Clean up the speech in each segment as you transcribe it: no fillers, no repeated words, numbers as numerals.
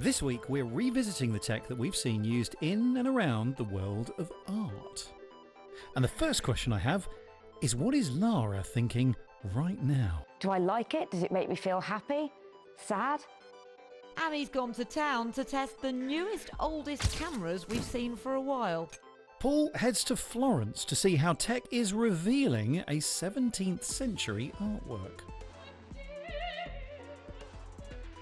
This week we're revisiting the tech that we've seen used in and around the world of art. And the first question I have is, what is Lara thinking right now? Do I like it? Does it make me feel happy? Sad? Annie's gone to town to test the newest, oldest cameras we've seen for a while. Paul heads to Florence to see how tech is revealing a 17th century artwork.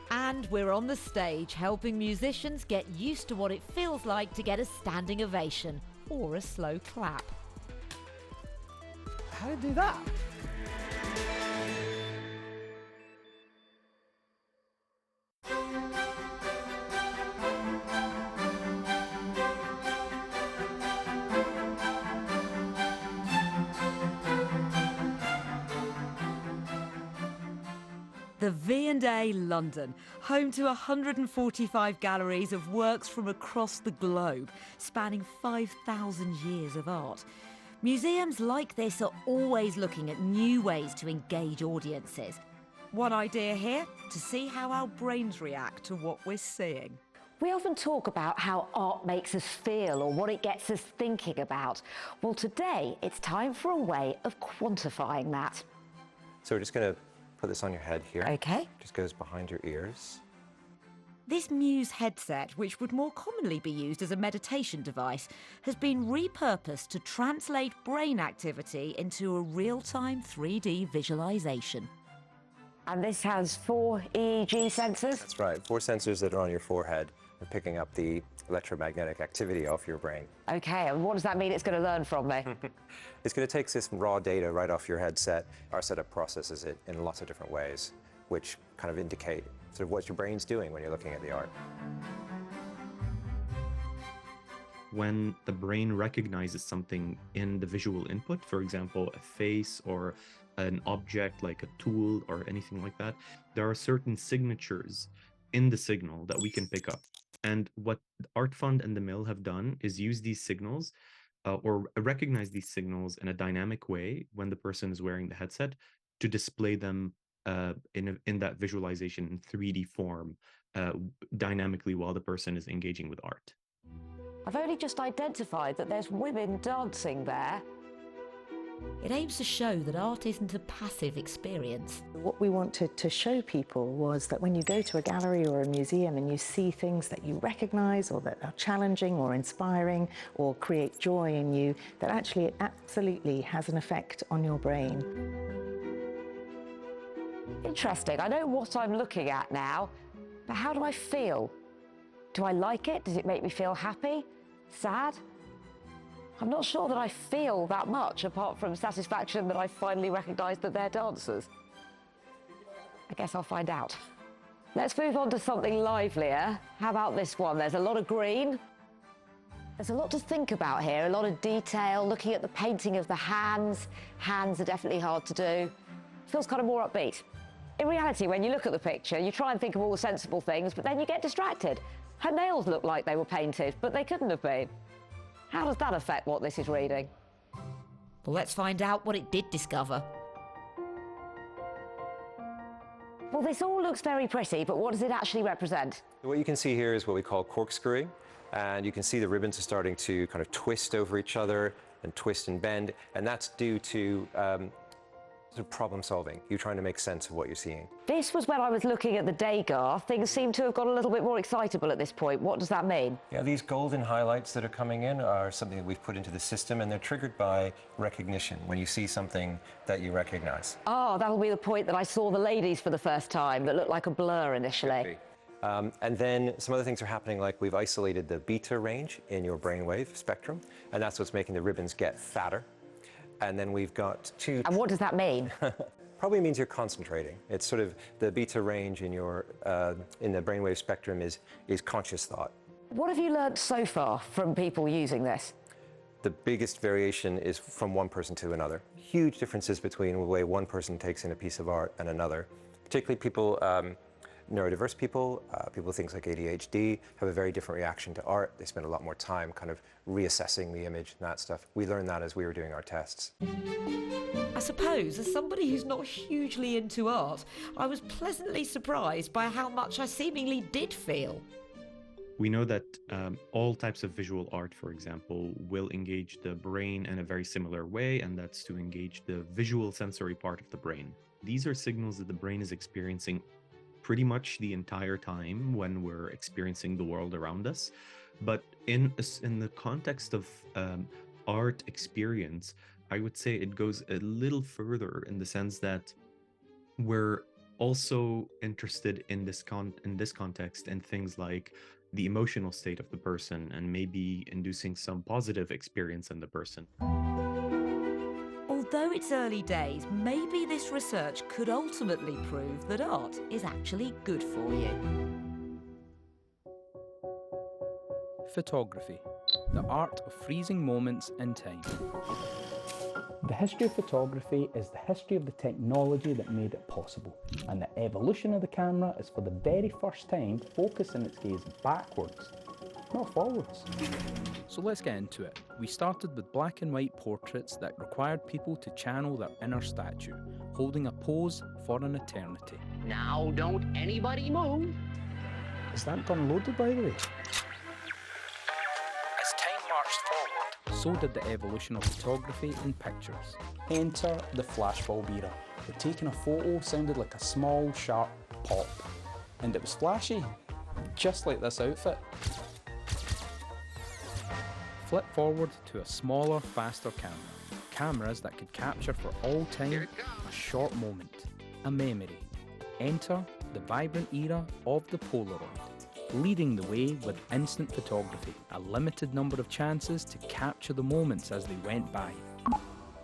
And we're on the stage helping musicians get used to what it feels like to get a standing ovation or a slow clap. How do you do that? The V&A London, home to 145 galleries of works from across the globe, spanning 5,000 years of art. Museums like this are always looking at new ways to engage audiences. One idea here, to see how our brains react to what we're seeing. We often talk about how art makes us feel or what it gets us thinking about. Well, today it's time for a way of quantifying that. So we're just going to put this on your head here. Okay. Just goes behind your ears. This Muse headset, which would more commonly be used as a meditation device, has been repurposed to translate brain activity into a real-time 3D visualization. And this has 4 EEG sensors? That's right. 4 sensors that are on your forehead and picking up the electromagnetic activity off your brain. Okay, and what does that mean it's going to learn from me? It's going to take this raw data right off your headset. Our setup processes it in lots of different ways, which kind of indicate sort of what your brain's doing when you're looking at the art. When the brain recognizes something in the visual input, for example, a face or an object like a tool or anything like that, there are certain signatures in the signal that we can pick up. And what Art Fund and the Mill have done is use these signals or recognize these signals in a dynamic way when the person is wearing the headset to display them in that visualization in 3D form dynamically while the person is engaging with art. I've only just identified that there's women dancing there. It aims to show that art isn't a passive experience. What we wanted to show people was that when you go to a gallery or a museum and you see things that you recognise or that are challenging or inspiring or create joy in you, that actually it absolutely has an effect on your brain. Interesting. I know what I'm looking at now, but how do I feel? Do I like it? Does it make me feel happy? Sad? I'm not sure that I feel that much, apart from satisfaction that I finally recognised that they're dancers. I guess I'll find out. Let's move on to something livelier. How about this one? There's a lot of green. There's a lot to think about here, a lot of detail, looking at the painting of the hands. Hands are definitely hard to do. Feels kind of more upbeat. In reality, when you look at the picture, you try and think of all the sensible things, but then you get distracted. Her nails look like they were painted, but they couldn't have been. How does that affect what this is reading? Well, let's find out what it did discover. Well, this all looks very pretty, but what does it actually represent? What you can see here is what we call corkscrewing, and you can see the ribbons are starting to kind of twist over each other and twist and bend, and that's due to sort of problem solving. You're trying to make sense of what you're seeing. This was when I was looking at the Degas. Things seem to have got a little bit more excitable at this point. What does that mean? Yeah, these golden highlights that are coming in are something that we've put into the system, and they're triggered by recognition, when you see something that you recognize. Oh, that'll be the point that I saw the ladies for the first time that looked like a blur initially. And then some other things are happening, like we've isolated the beta range in your brainwave spectrum, and that's what's making the ribbons get fatter. And then we've got 2... And what does that mean? Probably means you're concentrating. It's sort of the beta range in your in the brainwave spectrum is conscious thought. What have you learned so far from people using this? The biggest variation is from one person to another. Huge differences between the way one person takes in a piece of art and another. Particularly people, neurodiverse people, people with things like ADHD, have a very different reaction to art. They spend a lot more time kind of reassessing the image and that stuff. We learned that as we were doing our tests. I suppose, as somebody who's not hugely into art, I was pleasantly surprised by how much I seemingly did feel. We know that all types of visual art, for example, will engage the brain in a very similar way, and that's to engage the visual sensory part of the brain. These are signals that the brain is experiencing pretty much the entire time when we're experiencing the world around us. But in the context of art experience, I would say it goes a little further in the sense that we're also interested in this context in things like the emotional state of the person and maybe inducing some positive experience in the person. Although it's early days, maybe this research could ultimately prove that art is actually good for you. Photography, the art of freezing moments in time. The history of photography is the history of the technology that made it possible, and the evolution of the camera is for the very first time focusing its gaze backwards, not forwards. So let's get into it. We started with black and white portraits that required people to channel their inner statue, holding a pose for an eternity. Now don't anybody move. Is that gun loaded, by the way? As time marched forward, so did the evolution of photography in pictures. Enter the flashbulb era, where taking a photo sounded like a small, sharp pop. And it was flashy, just like this outfit. Flip forward to a smaller, faster camera. Cameras that could capture for all time a short moment, a memory. Enter the vibrant era of the Polaroid, leading the way with instant photography, a limited number of chances to capture the moments as they went by.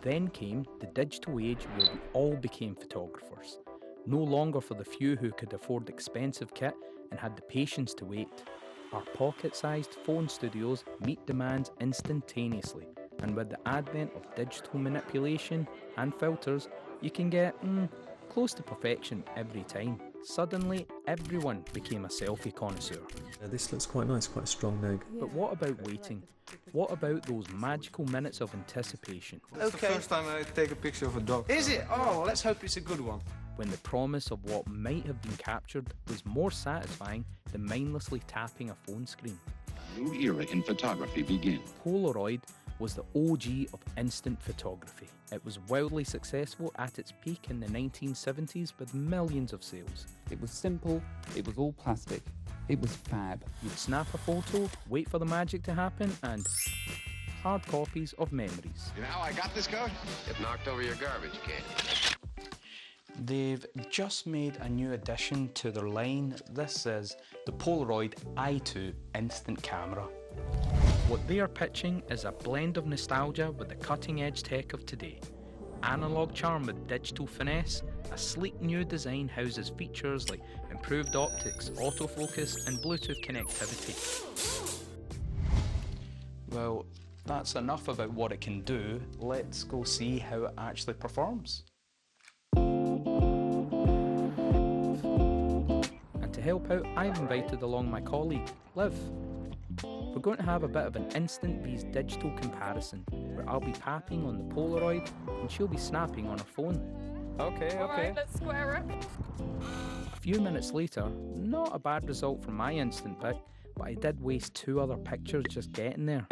Then came the digital age where we all became photographers, no longer for the few who could afford expensive kit and had the patience to wait. Our pocket-sized phone studios meet demands instantaneously, and with the advent of digital manipulation and filters, you can get close to perfection every time. Suddenly, everyone became a selfie connoisseur. This looks quite nice, quite a strong neg. But what about waiting? What about those magical minutes of anticipation? It's the first time I take a picture of a dog. Is it? Oh, let's hope it's a good one. When the promise of what might have been captured was more satisfying than mindlessly tapping a phone screen. A new era in photography begins. Polaroid was the OG of instant photography. It was wildly successful at its peak in the 1970s with millions of sales. It was simple, it was all plastic, it was fab. You'd snap a photo, wait for the magic to happen, and hard copies of memories. You know how I got this coat? It knocked over your garbage can. They've just made a new addition to their line. This is the Polaroid i2 instant camera. What they are pitching is a blend of nostalgia with the cutting-edge tech of today. Analog charm with digital finesse, a sleek new design houses features like improved optics, autofocus and Bluetooth connectivity. Well, that's enough about what it can do. Let's go see how it actually performs. And to help out, I've invited along my colleague, Liv. We're going to have a bit of an instant vs digital comparison, where I'll be tapping on the Polaroid and she'll be snapping on her phone. Okay. Alright, let's square up. A few minutes later, not a bad result from my instant pic, but I did waste 2 other pictures just getting there.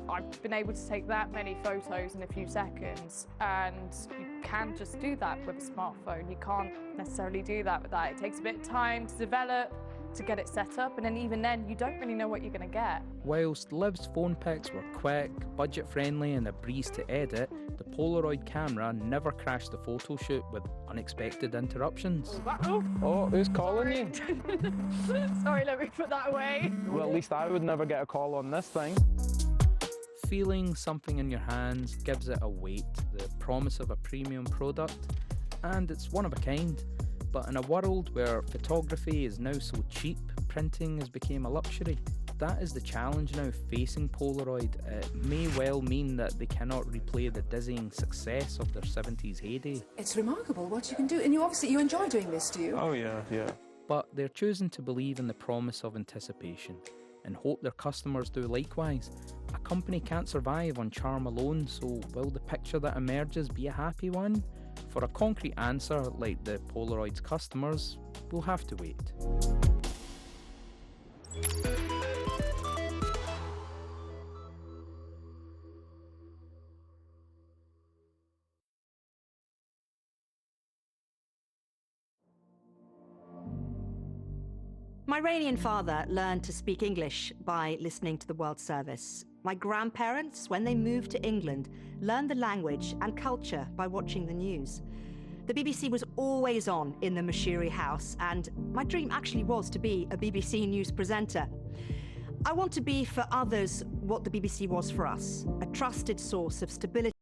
I've been able to take that many photos in a few seconds, and you can just do that with a smartphone. You can't necessarily do that with that. It takes a bit of time to develop, to get it set up, and then even then you don't really know what you're going to get. Whilst Liv's phone pics were quick, budget-friendly and a breeze to edit, the Polaroid camera never crashed the photo shoot with unexpected interruptions. Oh, who's calling you? Sorry, let me put that away. Well, at least I would never get a call on this thing. Feeling something in your hands gives it a weight, the promise of a premium product, and it's one of a kind. But in a world where photography is now so cheap, printing has become a luxury. That is the challenge now facing Polaroid. It may well mean that they cannot replay the dizzying success of their 70s heyday. It's remarkable what you can do, and you enjoy doing this, do you? Oh yeah. But they're choosing to believe in the promise of anticipation and hope their customers do likewise. A company can't survive on charm alone, so will the picture that emerges be a happy one? For a concrete answer, like the Polaroid's customers, we'll have to wait. My Iranian father learned to speak English by listening to the World Service. My grandparents, when they moved to England, learned the language and culture by watching the news. The BBC was always on in the Mashiri house, and my dream actually was to be a BBC News presenter. I want to be for others what the BBC was for us, a trusted source of stability